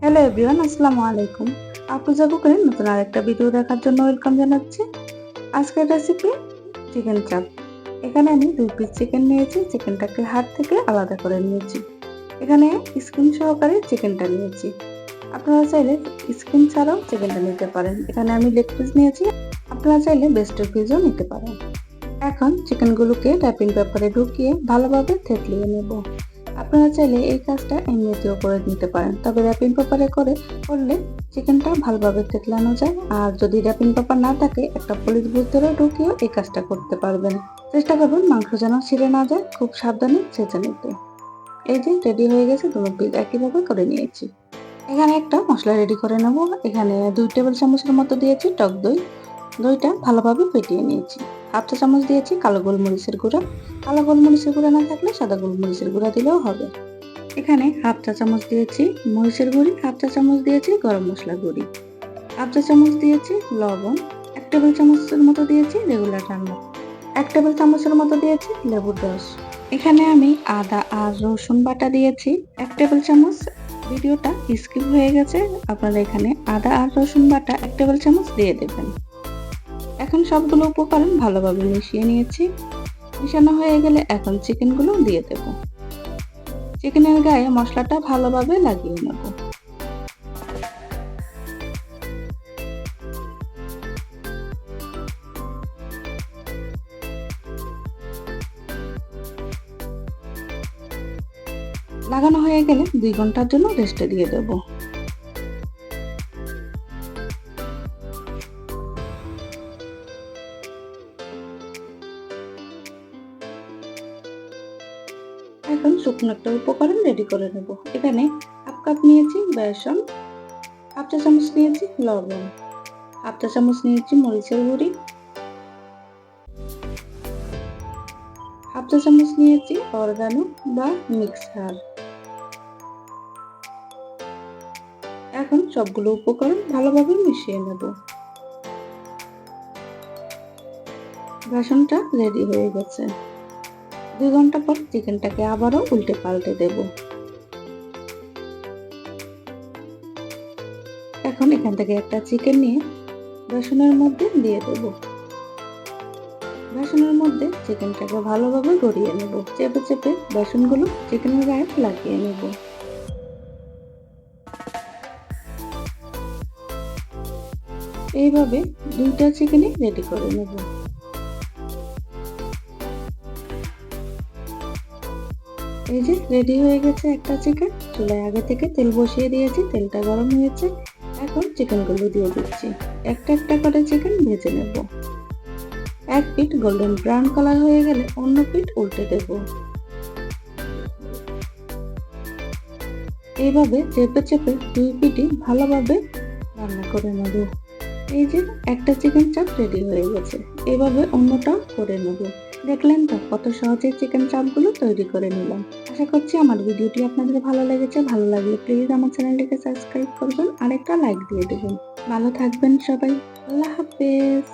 Hello everyone, আসসালামু আলাইকুম। আপুজা কুকারের নতুন আরেকটা ভিডিও দেখার জন্য ওয়েলকাম জানাচ্ছি। আজকের রেসিপি চিকেন চাপ। এখানে আমি 2 পিস চিকেন নিয়েছি। চিকেনটাকে হাড় থেকে আলাদা করে নিয়েছি। এখানে স্কিন সহকারে চিকেনটা নিয়েছি। আপনারা চাইলে স্কিন ছাড়াও চিকেনটা নিতে পারেন। এখানে আমি লেগ পিস নিয়েছি। আপনারা চাইলে বেস্ট পিসও নিতে পারেন। এখন চিকেনগুলোকে র‍্যাপিং পেপারে ঢুকিয়ে ভালোভাবে থেতলিয়ে নেব। আপনারা চাইলে এই কাজটা এমনিতেও করে নিতে পারেন, তবে র‍্যাপিং পেপারে করলে চিকেনটা ভালোভাবে থেতলানো যায়। আর যদি র‍্যাপিং পেপার না থাকে, একটা পলির ভিতরে ঢুকিয়েও এই কাজটা করতে পারবেন। চেষ্টা করবেন মাংস যেন ছিঁড়ে না যায়, খুব সাবধানে ছেঁচে নিতে। এই যে রেডি হয়ে গেছে, দুটো পিস একইভাবে করে নিয়েছি। এখানে একটা মশলা রেডি করে নেব। এখানে 2 টেবিল চামচের মতো দিয়েছি টক দই। দইটা ভালোভাবে ফেটিয়ে নিয়েছি। হাফ চা চামচ দিয়েছি কালো গোলমরিচের গুঁড়া। কালো গোলমরিচের গুঁড়া না থাকলে সাদা গোলমরিচের গুঁড়া দিলেও হবে। এখানে হাফ চা চামচ দিয়েছি মরিচের গুঁড়ি, হাফ চা চামচ দিয়েছি গরম মশলা গুঁড়ি, হাফ চা চামচ দিয়েছি লবণ, 1 টেবিল চামচের মতো দিয়েছি রেগুলার রান্না, 1 টেবিল চামচের মতো দিয়েছি লেবুর রস। এখানে আমি আদা আর রসুন বাটা দিয়েছি 1 টেবিল চামচ। ভিডিওটা স্কিপ হয়ে গেছে, আপনারা এখানে আদা আর রসুন বাটা 1 টেবিল চামচ দিয়ে দেবেন। এখন সবগুলো উপকরণ ভালোভাবে মিশিয়ে নিয়েছি। মিশানো হয়ে গেলে এখন চিকেনগুলো দিয়ে দেব। চিকেনের গায়ে মশলাটা ভালোভাবে লাগিয়ে নেব। লাগানো হয়ে গেলে 2 ঘন্টার জন্য রেস্টে দিয়ে দেব। এখন শুকনো একটা উপকরণ রেডি করে নেব। এখানে হাফ কাপ নিয়েছি বেসন, হাফ চা চামচ নিয়েছি লবণ, হাফ চা চামচ নিয়েছি মরিচের গুঁড়ি, হাফ চা চামচ নিয়েছি অরগানো বা মিক্সার। এখন সবগুলো উপকরণ ভালোভাবে মিশিয়ে নেব। বেসনটা রেডি হয়ে গেছে। 2 ঘন্টা পর চিকেনটাকে আবারও উল্টে পাল্টে দেব। এখন এখান থেকে একটা চিকেন নিয়ে বেসনের মধ্যে দিয়ে দেব। বেসনের মধ্যে চিকেনটাকে ভালোভাবে গড়িয়ে নেব। চেপে চেপে বেসনগুলো চিকেনের গায়ে লাগিয়ে নেব। এইভাবে 2টা চিকেনই রেডি করে নেব। এই যে রেডি হয়ে গেছে একটা চিকেন। চুলায় আগে থেকে তেল বসিয়ে দিয়েছি, তেলটা গরম হয়েছে। এখন চিকেনগুলো দিয়ে দিচ্ছি। একটা একটা করে চিকেন ভেজে নেব। এক পিঠ গোল্ডেন ব্রাউন কালার হয়ে গেলে অন্য পিঠ উল্টে দেব। এইভাবে চেপে চেপে 2 পিঠই ভালোভাবে রান্না করে নেব। এই যে একটা চিকেন চাপ রেডি হয়ে গেছে। এইভাবে অন্যটাও করে নেব। দেখলেন তো কত সহজে চিকেন চাপগুলো তৈরি করে নিলাম। আশা করছি আমার ভিডিওটি আপনাদের ভালো লেগেছে। ভালো লাগলে প্লিজ আমার চ্যানেলটিকে সাবস্ক্রাইব করবেন আর একটা লাইক দিয়ে দেবেন। ভালো থাকবেন সবাই। আল্লাহ হাফেজ।